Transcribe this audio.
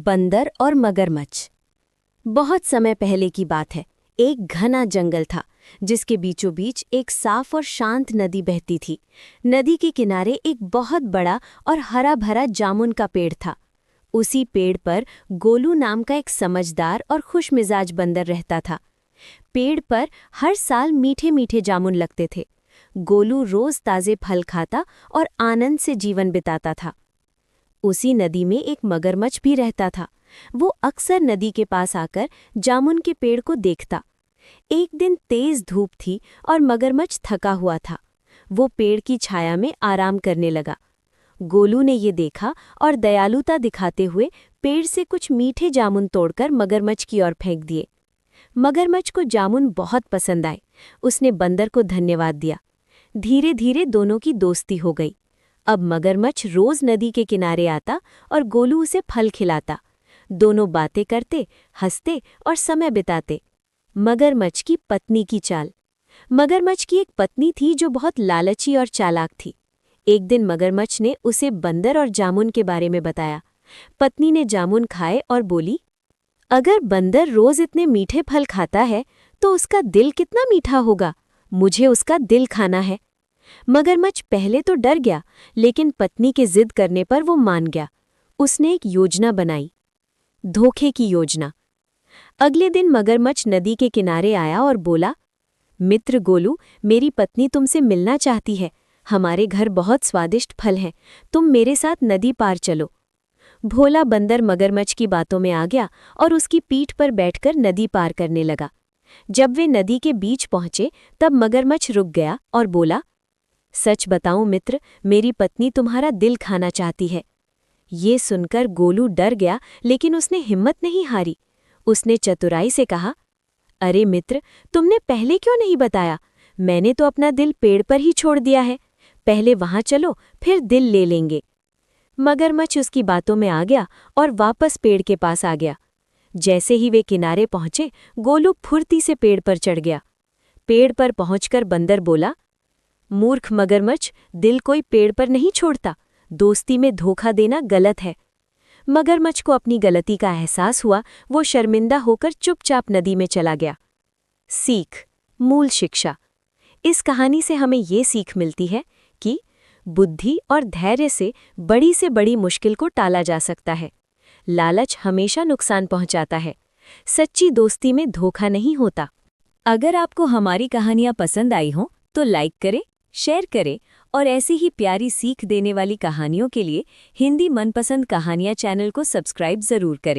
बंदर और मगरमच्छ। बहुत समय पहले की बात है। एक घना जंगल था जिसके बीचों बीच एक साफ और शांत नदी बहती थी। नदी के किनारे एक बहुत बड़ा और हरा भरा जामुन का पेड़ था। उसी पेड़ पर गोलू नाम का एक समझदार और खुशमिजाज बंदर रहता था। पेड़ पर हर साल मीठे मीठे जामुन लगते थे। गोलू रोज ताजे फल खाता और आनंद से जीवन बिताता था। उसी नदी में एक मगरमच्छ भी रहता था। वो अक्सर नदी के पास आकर जामुन के पेड़ को देखता। एक दिन तेज धूप थी और मगरमच्छ थका हुआ था। वो पेड़ की छाया में आराम करने लगा। गोलू ने ये देखा और दयालुता दिखाते हुए पेड़ से कुछ मीठे जामुन तोड़कर मगरमच्छ की ओर फेंक दिए। मगरमच्छ को जामुन बहुत पसंद आए। उसने बंदर को धन्यवाद दिया। धीरे धीरे दोनों की दोस्ती हो गई। अब मगरमच्छ रोज नदी के किनारे आता और गोलू उसे फल खिलाता। दोनों बातें करते, हंसते और समय बिताते। मगरमच्छ की पत्नी की चाल। मगरमच्छ की एक पत्नी थी जो बहुत लालची और चालाक थी। एक दिन मगरमच्छ ने उसे बंदर और जामुन के बारे में बताया। पत्नी ने जामुन खाए और बोली, अगर बंदर रोज इतने मीठे फल खाता है तो उसका दिल कितना मीठा होगा। मुझे उसका दिल खाना है। मगरमच्छ पहले तो डर गया, लेकिन पत्नी के जिद करने पर वो मान गया। उसने एक योजना बनाई, धोखे की योजना। अगले दिन मगरमच्छ नदी के किनारे आया और बोला, मित्र गोलू, मेरी पत्नी तुमसे मिलना चाहती है। हमारे घर बहुत स्वादिष्ट फल हैं। तुम मेरे साथ नदी पार चलो। भोला बंदर मगरमच्छ की बातों में आ गया और उसकी पीठ पर बैठकर नदी पार करने लगा। जब वे नदी के बीच पहुंचे तब मगरमच्छ रुक गया और बोला, सच बताऊं मित्र, मेरी पत्नी तुम्हारा दिल खाना चाहती है। ये सुनकर गोलू डर गया, लेकिन उसने हिम्मत नहीं हारी। उसने चतुराई से कहा, अरे मित्र, तुमने पहले क्यों नहीं बताया? मैंने तो अपना दिल पेड़ पर ही छोड़ दिया है। पहले वहां चलो, फिर दिल ले लेंगे। मगरमच्छ उसकी बातों में आ गया और वापस पेड़ के पास आ गया। जैसे ही वे किनारे पहुंचे, गोलू फुर्ती से पेड़ पर चढ़ गया। पेड़ पर पहुंचकर बंदर बोला, मूर्ख मगरमच्छ, दिल कोई पेड़ पर नहीं छोड़ता। दोस्ती में धोखा देना गलत है। मगरमच्छ को अपनी गलती का एहसास हुआ। वो शर्मिंदा होकर चुपचाप नदी में चला गया। सीख, मूल शिक्षा। इस कहानी से हमें ये सीख मिलती है कि बुद्धि और धैर्य से बड़ी मुश्किल को टाला जा सकता है। लालच हमेशा नुकसान पहुंचाता है। सच्ची दोस्ती में धोखा नहीं होता। अगर आपको हमारी कहानियां पसंद आई हों तो लाइक करें, शेयर करें और ऐसी ही प्यारी सीख देने वाली कहानियों के लिए हिंदी मनपसंद कहानियां चैनल को सब्सक्राइब जरूर करें।